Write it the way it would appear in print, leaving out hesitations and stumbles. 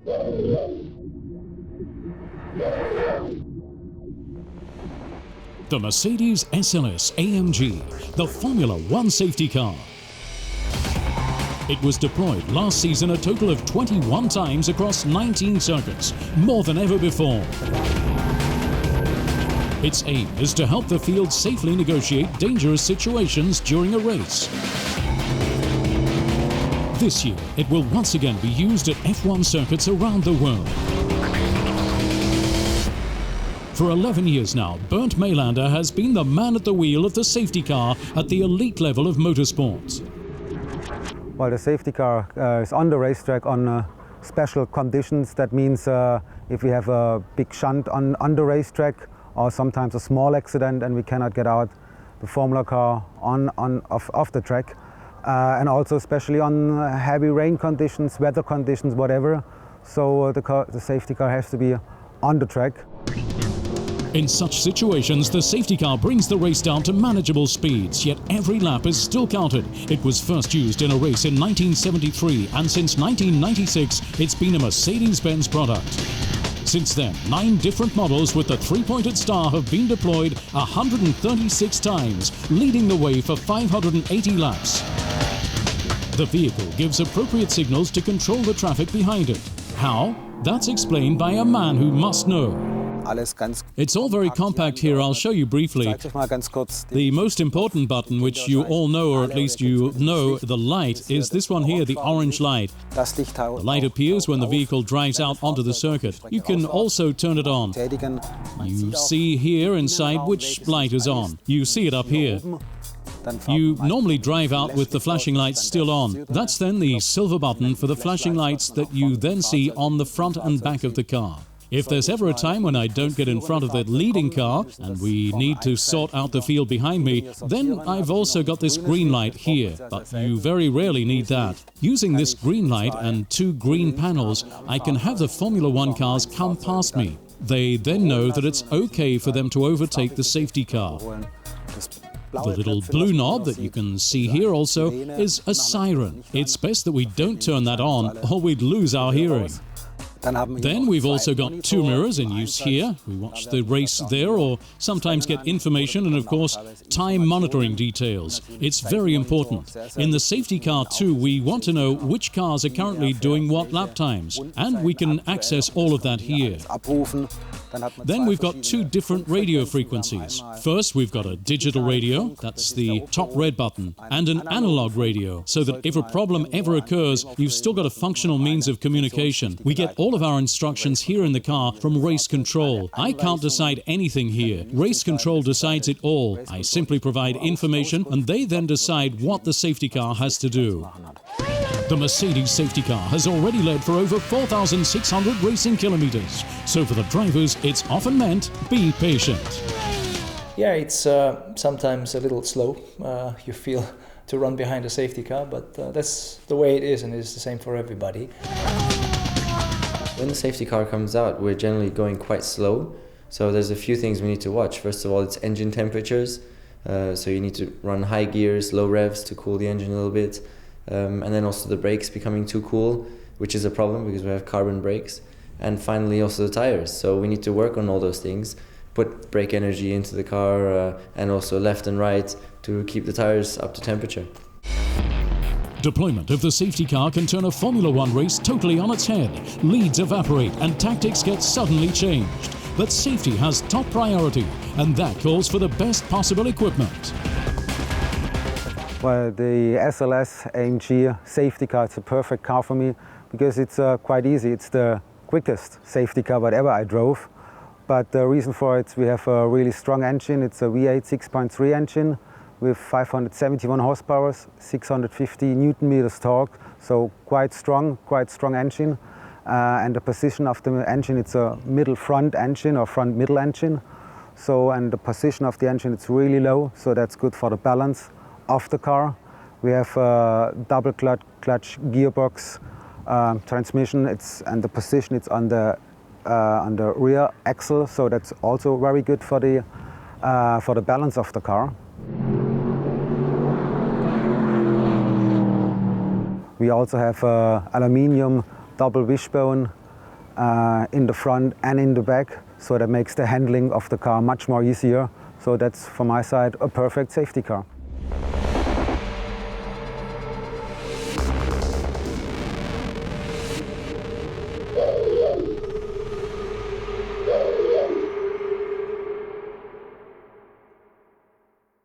The Mercedes SLS AMG, the Formula One safety car. It was deployed last season a total of 21 times across 19 circuits, more than ever before. Its aim is to help the field safely negotiate dangerous situations during a race. This year, it will once again be used at F1 circuits around the world. For 11 years now, Bernd Mayländer has been the man at the wheel of the safety car at the elite level of motorsports. Well, the safety car is on the racetrack on special conditions. That means if we have a big shunt on the racetrack, or sometimes a small accident and we cannot get out the Formula car off the track. And also especially on heavy rain conditions, weather conditions, whatever. So the safety car has to be on the track. In such situations, the safety car brings the race down to manageable speeds, yet every lap is still counted. It was first used in a race in 1973, and since 1996, it's been a Mercedes-Benz product. Since then, 9 different models with the 3-pointed star have been deployed 136 times, leading the way for 580 laps. The vehicle gives appropriate signals to control the traffic behind it. How? That's explained by a man who must know. It's all very compact here. I'll show you briefly. The most important button, which you all know, or at least you know, the light, is this one here, the orange light. The light appears when the vehicle drives out onto the circuit. You can also turn it on. You see here inside which light is on. You see it up here. You normally drive out with the flashing lights still on. That's then the silver button for the flashing lights that you then see on the front and back of the car. If there's ever a time when I don't get in front of the leading car and we need to sort out the field behind me, then I've also got this green light here, but you very rarely need that. Using this green light and 2 green panels, I can have the Formula One cars come past me. They then know that it's okay for them to overtake the safety car. The little blue knob that you can see here also is a siren. It's best that we don't turn that on or we'd lose our hearing. Then we've also got 2 mirrors in use here. We watch the race there or sometimes get information and, of course, time monitoring details. It's very important. In the safety car too, we want to know which cars are currently doing what lap times, and we can access all of that here. Then we've got 2 different radio frequencies. First, we've got a digital radio, that's the top red button, and an analog radio, so that if a problem ever occurs, you've still got a functional means of communication. We get all of our instructions here in the car from race control. I can't decide anything here. Race control decides it all. I simply provide information, and they then decide what the safety car has to do. The Mercedes safety car has already led for over 4,600 racing kilometers. So for the drivers, it's often meant, be patient. Yeah, it's sometimes a little slow, you feel, to run behind a safety car, but that's the way it is, and it's the same for everybody. When the safety car comes out, we're generally going quite slow. So there's a few things we need to watch. First of all, it's engine temperatures. So you need to run high gears, low revs to cool the engine a little bit. And then also the brakes becoming too cool, which is a problem because we have carbon brakes. And finally also the tires. So we need to work on all those things, put brake energy into the car and also left and right to keep the tires up to temperature. Deployment of the safety car can turn a Formula One race totally on its head. Leads evaporate and tactics get suddenly changed. But safety has top priority, and that calls for the best possible equipment. Well, the SLS AMG safety car is a perfect car for me because it's quite easy. It's the quickest safety car whatever I drove. But the reason for it, we have a really strong engine. It's a V8 6.3 engine with 571 horsepower, 650 Newton meters torque. So quite strong engine. And the position of the engine, it's a middle front engine or front middle engine. So, and the position of the engine, it's really low. So that's good for the balance of the car. We have a double clutch gearbox transmission. And the position, it's on the rear axle. So that's also very good for the balance of the car. We also have aluminium double wishbone in the front and in the back, so that makes the handling of the car much more easier. So that's, from my side, a perfect safety car.